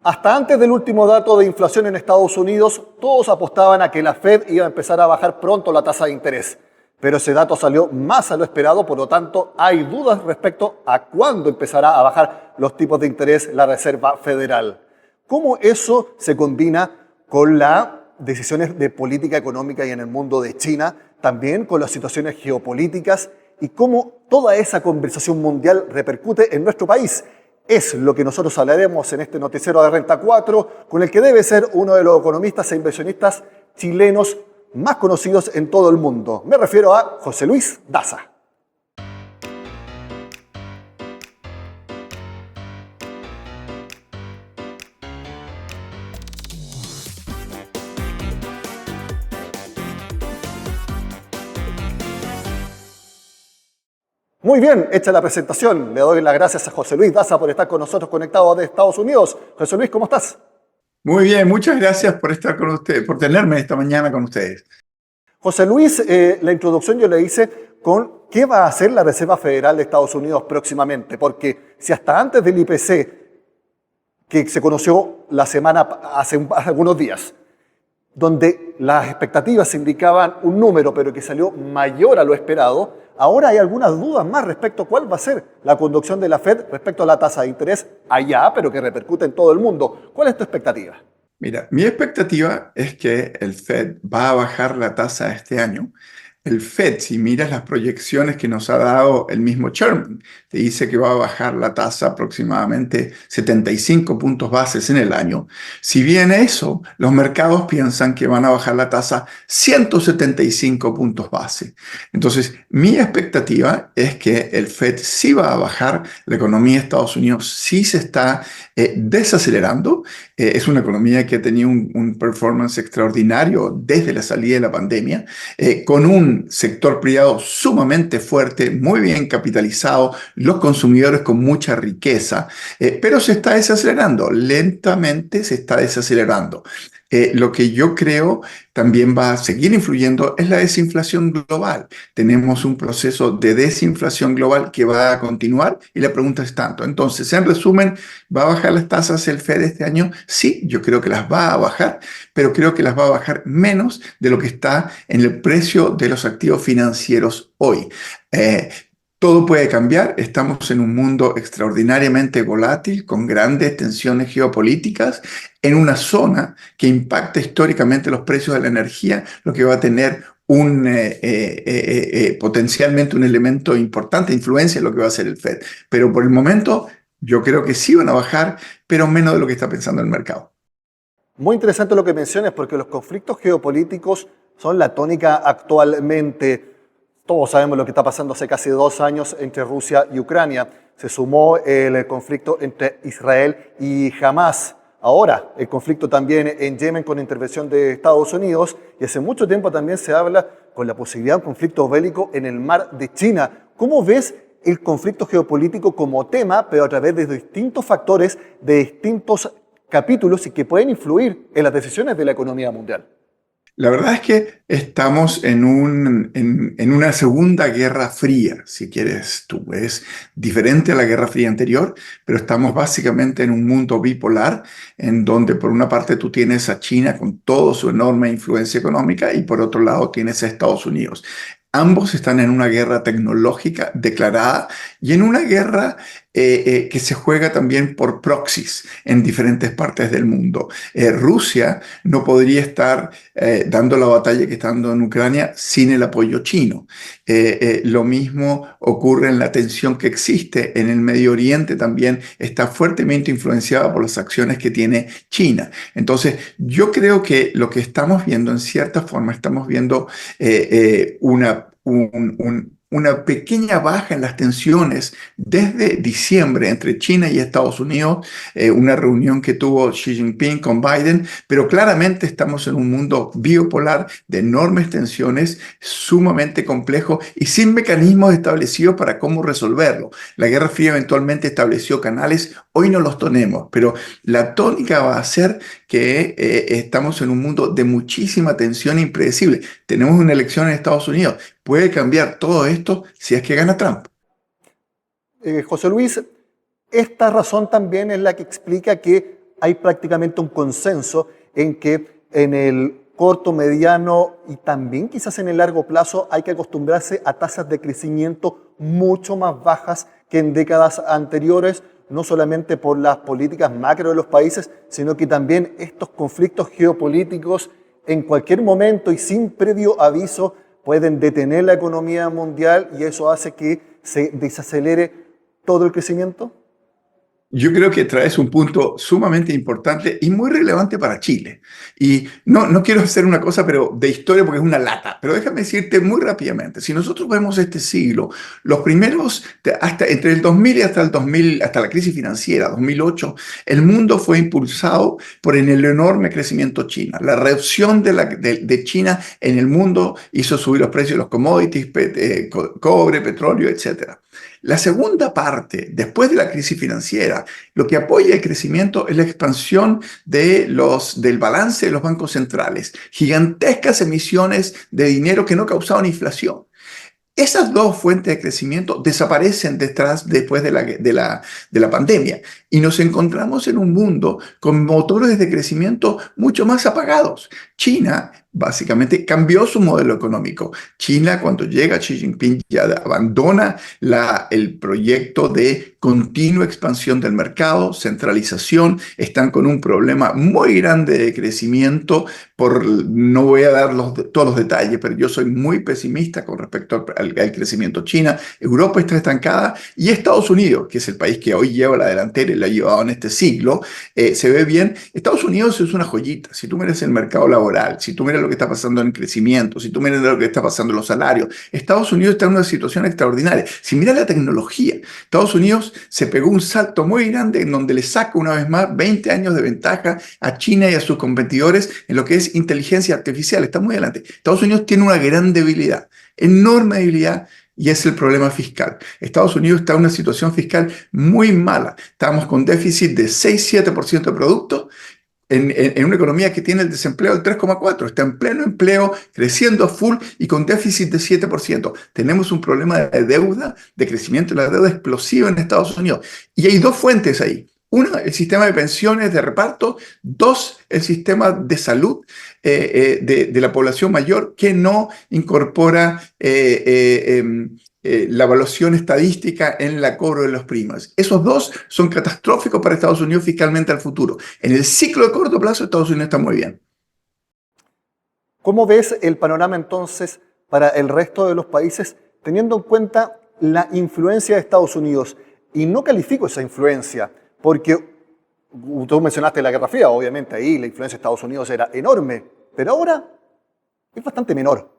Hasta antes del último dato de inflación en Estados Unidos, todos apostaban a que la Fed iba a empezar a bajar pronto la tasa de interés. Pero ese dato salió más a lo esperado, por lo tanto hay dudas respecto a cuándo empezará a bajar los tipos de interés la Reserva Federal. ¿Cómo eso se combina con las decisiones de política económica y en el mundo de China, también con las situaciones geopolíticas y cómo toda esa conversación mundial repercute en nuestro país? Es lo que nosotros hablaremos en este noticiero de Renta 4, con el que debe ser uno de los economistas e inversionistas chilenos más conocidos en todo el mundo. Me refiero a José Luis Daza. Muy bien, hecha la presentación. Le doy las gracias a José Luis Daza por estar con nosotros conectado desde Estados Unidos. José Luis, ¿cómo estás? Muy bien, muchas gracias por estar con ustedes, por tenerme esta mañana con ustedes. José Luis, la introducción yo le hice con qué va a hacer la Reserva Federal de Estados Unidos próximamente, porque si hasta antes del IPC, que se conoció la semana hace algunos días, donde las expectativas indicaban un número, pero que salió mayor a lo esperado, ahora hay algunas dudas más respecto a cuál va a ser la conducción de la Fed respecto a la tasa de interés allá, pero que repercute en todo el mundo. ¿Cuál es tu expectativa? Mira, mi expectativa es que el Fed va a bajar la tasa este año. El Fed, si miras las proyecciones que nos ha dado el mismo Chairman, te dice que va a bajar la tasa aproximadamente 75 puntos bases en el año. Si bien eso, los mercados piensan que van a bajar la tasa 175 puntos base. Entonces, mi expectativa es que el Fed sí va a bajar, la economía de Estados Unidos sí se está desacelerando. Es una economía que ha tenido un performance extraordinario desde la salida de la pandemia, con un sector privado sumamente fuerte, muy bien capitalizado, los consumidores con mucha riqueza, pero se está desacelerando, lentamente se está desacelerando. Lo que yo creo también va a seguir influyendo es la desinflación global. Tenemos un proceso de desinflación global que va a continuar y la pregunta es tanto. Entonces, en resumen, ¿va a bajar las tasas el Fed este año? Sí, yo creo que las va a bajar, pero creo que las va a bajar menos de lo que está en el precio de los activos financieros hoy. Todo puede cambiar, estamos en un mundo extraordinariamente volátil, con grandes tensiones geopolíticas, en una zona que impacta históricamente los precios de la energía, lo que va a tener potencialmente un elemento importante de influencia en lo que va a hacer el Fed. Pero por el momento yo creo que sí van a bajar, pero menos de lo que está pensando el mercado. Muy interesante lo que mencionas, porque los conflictos geopolíticos son la tónica actualmente. Todos sabemos lo que está pasando hace casi 2 años entre Rusia y Ucrania. Se sumó el conflicto entre Israel y Hamas. Ahora, el conflicto también en Yemen con intervención de Estados Unidos. Y hace mucho tiempo también se habla con la posibilidad de un conflicto bélico en el mar de China. ¿Cómo ves el conflicto geopolítico como tema, pero a través de distintos factores, de distintos capítulos y que pueden influir en las decisiones de la economía mundial? La verdad es que estamos en una segunda guerra fría, si quieres tú. Es diferente a la guerra fría anterior, pero estamos básicamente en un mundo bipolar, en donde por una parte tú tienes a China con toda su enorme influencia económica y por otro lado tienes a Estados Unidos. Ambos están en una guerra tecnológica declarada y en una guerra que se juega también por proxies en diferentes partes del mundo. Rusia no podría estar dando la batalla que está dando en Ucrania sin el apoyo chino. Lo mismo ocurre en la tensión que existe en el Medio Oriente, también está fuertemente influenciada por las acciones que tiene China. Entonces, yo creo que lo que estamos viendo, en cierta forma, estamos viendo una pequeña baja en las tensiones desde diciembre entre China y Estados Unidos, una reunión que tuvo Xi Jinping con Biden, pero claramente estamos en un mundo bipolar de enormes tensiones, sumamente complejo y sin mecanismos establecidos para cómo resolverlo. La Guerra Fría eventualmente estableció canales, hoy no los tenemos, pero la tónica va a ser que estamos en un mundo de muchísima tensión impredecible. Tenemos una elección en Estados Unidos. Puede cambiar todo esto si es que gana Trump. José Luis, esta razón también es la que explica que hay prácticamente un consenso en que en el corto, mediano y también quizás en el largo plazo hay que acostumbrarse a tasas de crecimiento mucho más bajas que en décadas anteriores, no solamente por las políticas macro de los países, sino que también estos conflictos geopolíticos en cualquier momento y sin previo aviso pueden detener la economía mundial y eso hace que se desacelere todo el crecimiento. Yo creo que traes un punto sumamente importante y muy relevante para Chile. Y no quiero hacer una cosa pero de historia porque es una lata, pero déjame decirte muy rápidamente, si nosotros vemos este siglo, los primeros, hasta entre el 2000 y hasta el 2000, hasta la crisis financiera, 2008, el mundo fue impulsado por el enorme crecimiento chino. La reducción de China en el mundo hizo subir los precios de los commodities, cobre, petróleo, etcétera. La segunda parte, después de la crisis financiera, lo que apoya el crecimiento es la expansión del balance de los bancos centrales, gigantescas emisiones de dinero que no causaban inflación. Esas dos fuentes de crecimiento desaparecen después de la pandemia y nos encontramos en un mundo con motores de crecimiento mucho más apagados. China básicamente cambió su modelo económico. China, cuando llega Xi Jinping, ya abandona el proyecto de continua expansión del mercado, centralización, están con un problema muy grande de crecimiento. No voy a dar todos los detalles, pero yo soy muy pesimista con respecto al crecimiento China. Europa está estancada y Estados Unidos, que es el país que hoy lleva la delantera y la ha llevado en este siglo, se ve bien. Estados Unidos es una joyita. Si tú miras el mercado laboral, si tú miras lo que está pasando en crecimiento, si tú miras lo que está pasando en los salarios, Estados Unidos está en una situación extraordinaria. Si miras la tecnología, Estados Unidos se pegó un salto muy grande en donde le saca una vez más 20 años de ventaja a China y a sus competidores en lo que es inteligencia artificial. Está muy adelante. Estados Unidos tiene una gran debilidad, enorme debilidad, y es el problema fiscal. Estados Unidos está en una situación fiscal muy mala. Estamos con déficit de 6-7% de producto en una economía que tiene el desempleo del 3,4%. Está en pleno empleo, creciendo a full y con déficit de 7%. Tenemos un problema de deuda, de crecimiento de la deuda explosiva en Estados Unidos. Y hay dos fuentes ahí. Una, el sistema de pensiones de reparto. Dos, el sistema de salud de la población mayor que no incorpora la evaluación estadística en la cobro de los primas. Esos dos son catastróficos para Estados Unidos fiscalmente al futuro. En el ciclo de corto plazo, Estados Unidos está muy bien. ¿Cómo ves el panorama entonces para el resto de los países, teniendo en cuenta la influencia de Estados Unidos? Y no califico esa influencia, porque tú mencionaste la Guerra Fría, obviamente ahí la influencia de Estados Unidos era enorme, pero ahora es bastante menor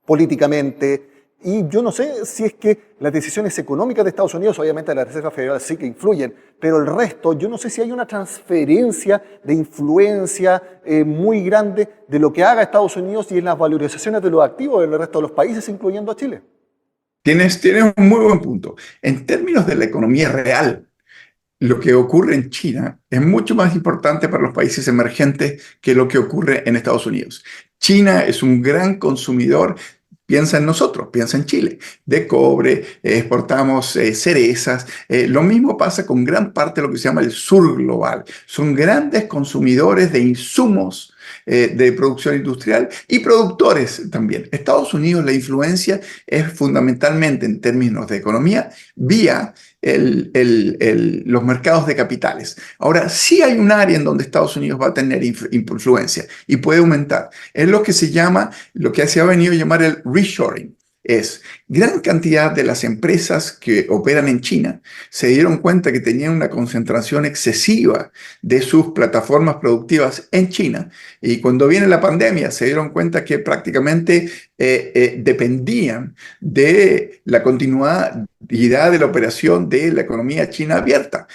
políticamente. Y yo no sé si es que las decisiones económicas de Estados Unidos, obviamente la Reserva Federal sí que influyen, pero el resto, yo no sé si hay una transferencia de influencia muy grande de lo que haga Estados Unidos y en las valorizaciones de los activos del resto de los países, incluyendo a Chile. Tienes un muy buen punto. En términos de la economía real, lo que ocurre en China es mucho más importante para los países emergentes que lo que ocurre en Estados Unidos. China es un gran consumidor. Piensa en nosotros, piensa en Chile, de cobre, exportamos cerezas. Lo mismo pasa con gran parte de lo que se llama el sur global. Son grandes consumidores de insumos de producción industrial y productores también. Estados Unidos, la influencia es fundamentalmente en términos de economía vía los mercados de capitales. Ahora, sí hay un área en donde Estados Unidos va a tener influencia y puede aumentar. Es lo que se llama, lo que se ha venido a llamar el reshoring. Es gran cantidad de las empresas que operan en China se dieron cuenta que tenían una concentración excesiva de sus plataformas productivas en China y cuando viene la pandemia se dieron cuenta que prácticamente dependían de la continuidad de la operación de la economía china abierta.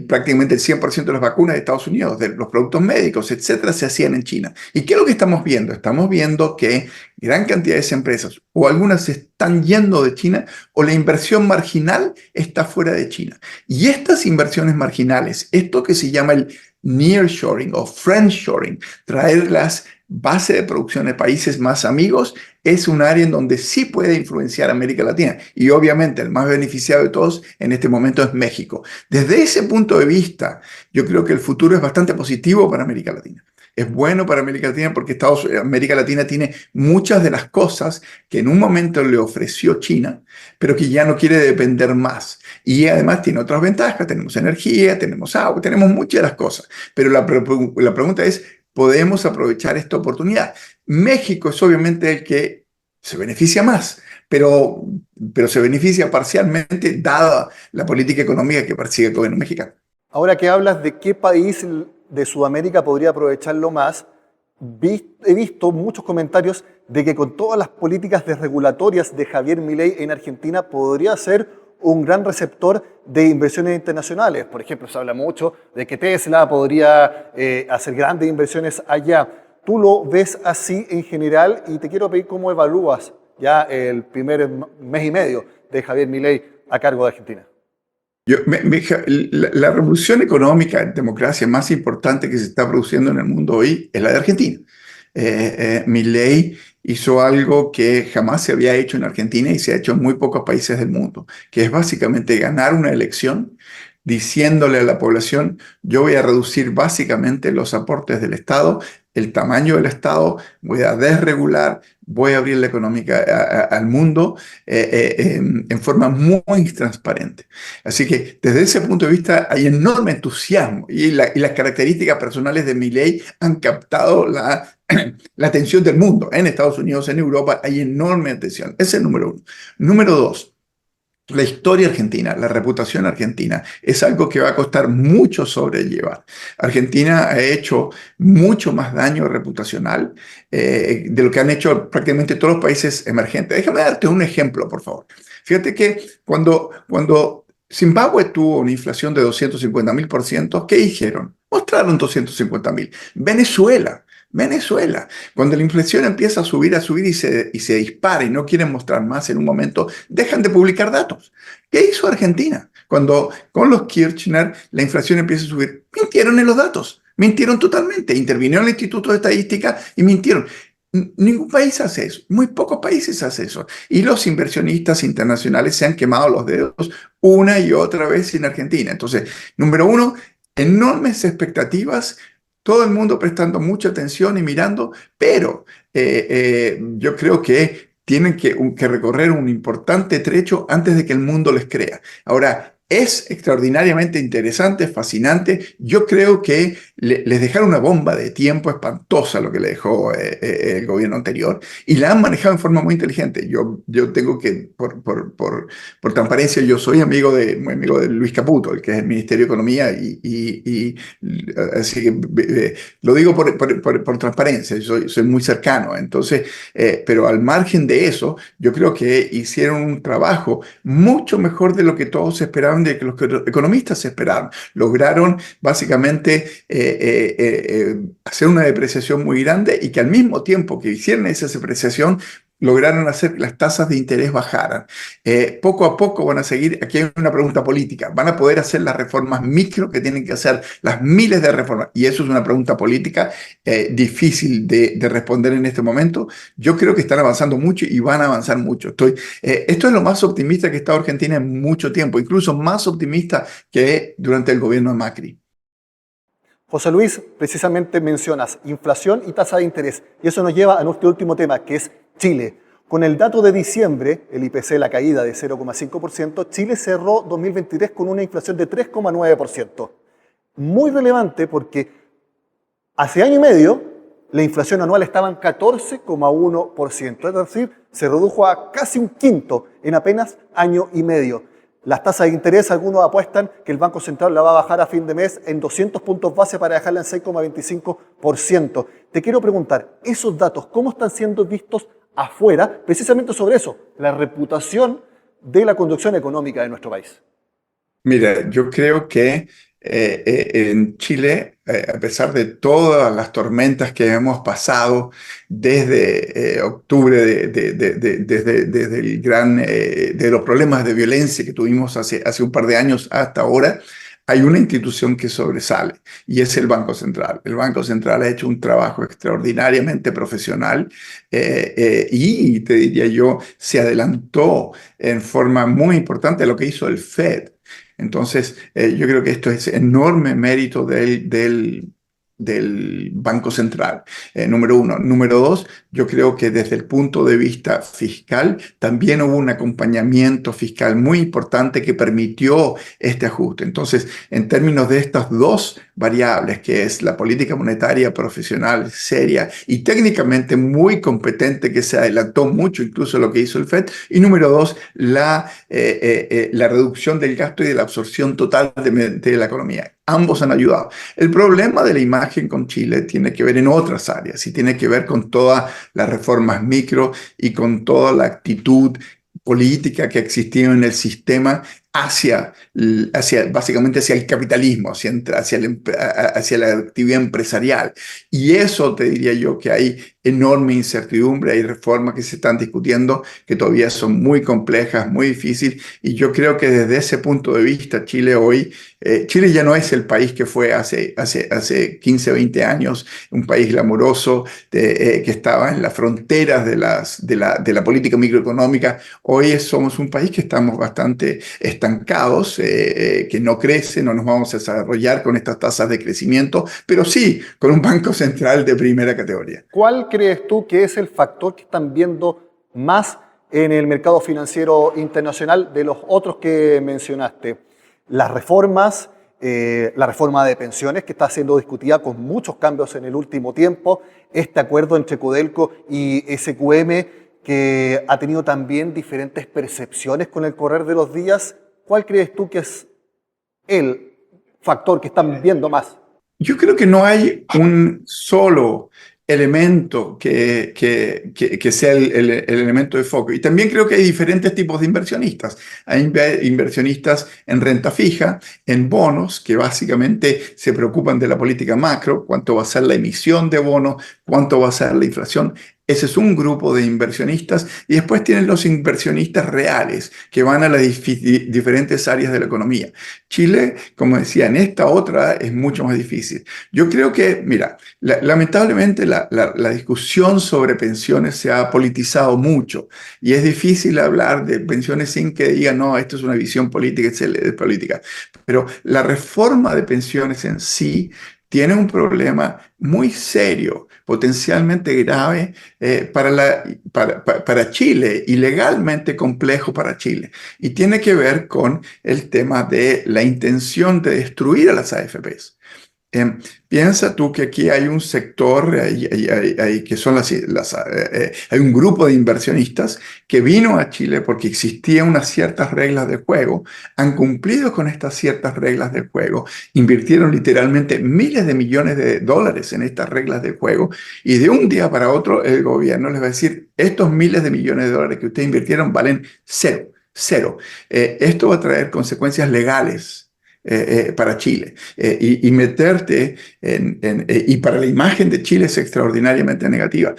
Prácticamente el 100% de las vacunas de Estados Unidos, de los productos médicos, etcétera, se hacían en China. ¿Y qué es lo que estamos viendo? Estamos viendo que gran cantidad de esas empresas, o algunas se están yendo de China, o la inversión marginal está fuera de China. Y estas inversiones marginales, esto que se llama el nearshoring o friendshoring, traerlas base de producción de países más amigos, es un área en donde sí puede influenciar a América Latina. Y obviamente el más beneficiado de todos en este momento es México. Desde ese punto de vista, yo creo que el futuro es bastante positivo para América Latina. Es bueno para América Latina porque América Latina tiene muchas de las cosas que en un momento le ofreció China, pero que ya no quiere depender más. Y además tiene otras ventajas, tenemos energía, tenemos agua, tenemos muchas de las cosas. Pero la pregunta es, ¿podemos aprovechar esta oportunidad? México es obviamente el que se beneficia más, pero se beneficia parcialmente dada la política económica que persigue el gobierno mexicano. Ahora que hablas de qué país de Sudamérica podría aprovecharlo más, he visto muchos comentarios de que con todas las políticas desregulatorias de Javier Milei en Argentina podría ser un gran receptor de inversiones internacionales. Por ejemplo, se habla mucho de que Tesla podría hacer grandes inversiones allá. ¿Tú lo ves así en general? Y te quiero pedir cómo evalúas ya el primer mes y medio de Javier Milei a cargo de Argentina. La revolución económica en democracia más importante que se está produciendo en el mundo hoy es la de Argentina. Milei hizo algo que jamás se había hecho en Argentina y se ha hecho en muy pocos países del mundo, que es básicamente ganar una elección diciéndole a la población, yo voy a reducir básicamente los aportes del Estado, el tamaño del Estado, voy a desregular, voy a abrir la económica al mundo en forma muy transparente. Así que desde ese punto de vista hay enorme entusiasmo y las características personales de Milei han captado la atención del mundo. En Estados Unidos, en Europa, hay enorme atención. Ese es el número uno. Número dos. La historia argentina, la reputación argentina, es algo que va a costar mucho sobrellevar. Argentina ha hecho mucho más daño reputacional de lo que han hecho prácticamente todos los países emergentes. Déjame darte un ejemplo, por favor. Fíjate que cuando Zimbabue tuvo una inflación de 250.000%, ¿qué dijeron? Mostraron 250.000. Venezuela, cuando la inflación empieza a subir y se dispara y no quieren mostrar más en un momento, dejan de publicar datos. ¿Qué hizo Argentina? Cuando con los Kirchner la inflación empieza a subir, mintieron en los datos, mintieron totalmente, intervino el Instituto de Estadística y mintieron. Ningún país hace eso, muy pocos países hacen eso. Y los inversionistas internacionales se han quemado los dedos una y otra vez en Argentina. Entonces, número uno, enormes expectativas, todo el mundo prestando mucha atención y mirando, pero yo creo que tienen que recorrer un importante trecho antes de que el mundo les crea. Ahora, es extraordinariamente interesante, fascinante. Yo creo que les dejaron una bomba de tiempo espantosa lo que le dejó el gobierno anterior y la han manejado en forma muy inteligente. Yo tengo que, por transparencia, yo soy muy amigo de Luis Caputo, el que es el Ministerio de Economía, así que lo digo por transparencia, soy muy cercano. Entonces, pero al margen de eso, yo creo que hicieron un trabajo mucho mejor de lo que todos esperaban, de que los economistas esperaban. Lograron básicamente hacer una depreciación muy grande y que al mismo tiempo que hicieron esa depreciación, lograron hacer que las tasas de interés bajaran. Poco a poco van a seguir, aquí hay una pregunta política, van a poder hacer las reformas micro que tienen que hacer, las miles de reformas, y eso es una pregunta política difícil de responder en este momento. Yo creo que están avanzando mucho y van a avanzar mucho. Esto es lo más optimista que ha estado Argentina en mucho tiempo, incluso más optimista que durante el gobierno de Macri. José Luis, precisamente mencionas inflación y tasa de interés, y eso nos lleva a nuestro último tema, que es Chile. Con el dato de diciembre, el IPC, la caída de 0,5%, Chile cerró 2023 con una inflación de 3,9%. Muy relevante porque hace año y medio la inflación anual estaba en 14,1%, es decir, se redujo a casi un quinto en apenas año y medio. Las tasas de interés, algunos apuestan que el Banco Central la va a bajar a fin de mes en 200 puntos base para dejarla en 6,25%. Te quiero preguntar, esos datos, ¿cómo están siendo vistos afuera? Precisamente sobre eso, la reputación de la conducción económica de nuestro país. Mira, yo creo que en Chile, a pesar de todas las tormentas que hemos pasado desde octubre, desde de los problemas de violencia que tuvimos hace un par de años hasta ahora, hay una institución que sobresale y es el Banco Central. El Banco Central ha hecho un trabajo extraordinariamente profesional y, te diría yo, se adelantó en forma muy importante a lo que hizo el Fed. Entonces, yo creo que esto es enorme mérito del Banco Central, número uno. Número dos, yo creo que desde el punto de vista fiscal también hubo un acompañamiento fiscal muy importante que permitió este ajuste. Entonces, en términos de estas dos variables, que es la política monetaria profesional seria y técnicamente muy competente, que se adelantó mucho incluso lo que hizo el Fed, y número dos, la reducción del gasto y de la absorción total de la economía. Ambos han ayudado. El problema de la imagen con Chile tiene que ver en otras áreas y tiene que ver con todas las reformas micro y con toda la actitud política que ha existido en el sistema básicamente hacia el capitalismo, hacia la actividad empresarial. Y eso te diría yo que hay enorme incertidumbre, hay reformas que se están discutiendo que todavía son muy complejas, muy difíciles, y yo creo que desde ese punto de vista Chile hoy, Chile ya no es el país que fue hace 15, 20 años, un país glamuroso que estaba en las fronteras de la política microeconómica. Hoy somos un país que estamos bastante estancados, que no crece, no nos vamos a desarrollar con estas tasas de crecimiento, pero sí con un banco central de primera categoría. ¿Cuál crees tú que es el factor que están viendo más en el mercado financiero internacional de los otros que mencionaste? Las reformas, la reforma de pensiones que está siendo discutida con muchos cambios en el último tiempo, este acuerdo entre Codelco y SQM que ha tenido también diferentes percepciones con el correr de los días. ¿Cuál crees tú que es el factor que están viendo más? Yo creo que no hay un solo elemento que sea el elemento de foco. Y también creo que hay diferentes tipos de inversionistas. Hay inversionistas en renta fija, en bonos, que básicamente se preocupan de la política macro, cuánto va a ser la emisión de bonos, cuánto va a ser la inflación. Ese es un grupo de inversionistas y después tienen los inversionistas reales que van a las diferentes áreas de la economía. Chile, como decía, en esta otra es mucho más difícil. Yo creo que, mira, lamentablemente la discusión sobre pensiones se ha politizado mucho y es difícil hablar de pensiones sin que digan, no, esto es una visión política, es política. Pero la reforma de pensiones en sí tiene un problema muy serio, potencialmente grave para Chile y legalmente complejo para Chile. Y tiene que ver con el tema de la intención de destruir a las AFPs. Piensa tú que aquí hay un sector, que son hay un grupo de inversionistas que vino a Chile porque existían unas ciertas reglas de juego, han cumplido con estas ciertas reglas de juego, invirtieron literalmente miles de millones de dólares en estas reglas de juego y de un día para otro el gobierno les va a decir, estos miles de millones de dólares que ustedes invirtieron valen cero, cero. Esto va a traer consecuencias legales para Chile. Y meterte y para la imagen de Chile es extraordinariamente negativa.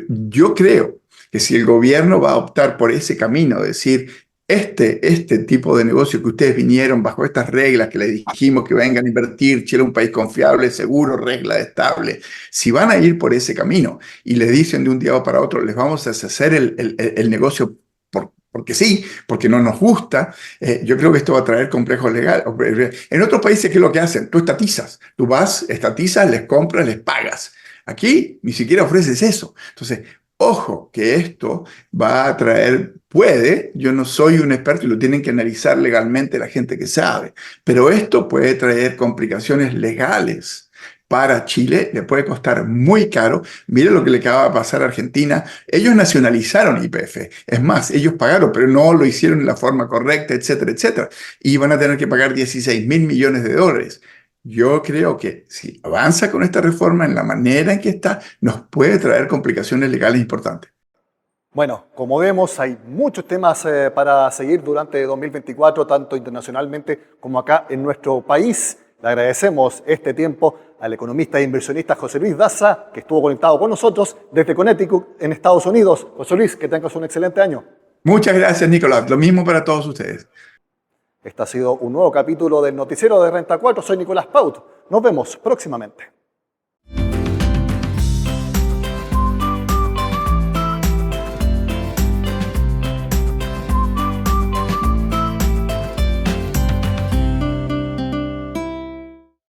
Yo creo que si el gobierno va a optar por ese camino, decir, este tipo de negocio que ustedes vinieron bajo estas reglas que les dijimos que vengan a invertir, Chile es un país confiable, seguro, regla estable. Si van a ir por ese camino y les dicen de un día para otro, les vamos a hacer el negocio porque sí, porque no nos gusta, yo creo que esto va a traer complejos legales. En otros países, ¿qué es lo que hacen? Tú estatizas, tú vas, estatizas, les compras, les pagas. Aquí ni siquiera ofreces eso. Entonces, ojo, que esto va a traer, yo no soy un experto y lo tienen que analizar legalmente la gente que sabe, pero esto puede traer complicaciones legales. Para Chile le puede costar muy caro. Mire lo que le acaba de pasar a Argentina. Ellos nacionalizaron YPF. Es más, ellos pagaron, pero no lo hicieron de la forma correcta, etcétera, etcétera. Y van a tener que pagar 16.000 millones de dólares. Yo creo que si avanza con esta reforma en la manera en que está, nos puede traer complicaciones legales importantes. Bueno, como vemos, hay muchos temas para seguir durante 2024, tanto internacionalmente como acá en nuestro país. Le agradecemos este tiempo al economista e inversionista José Luis Daza, que estuvo conectado con nosotros desde Connecticut, en Estados Unidos. José Luis, que tengas un excelente año. Muchas gracias, Nicolás. Lo mismo para todos ustedes. Este ha sido un nuevo capítulo del Noticiero de Renta 4. Soy Nicolás Paut. Nos vemos próximamente.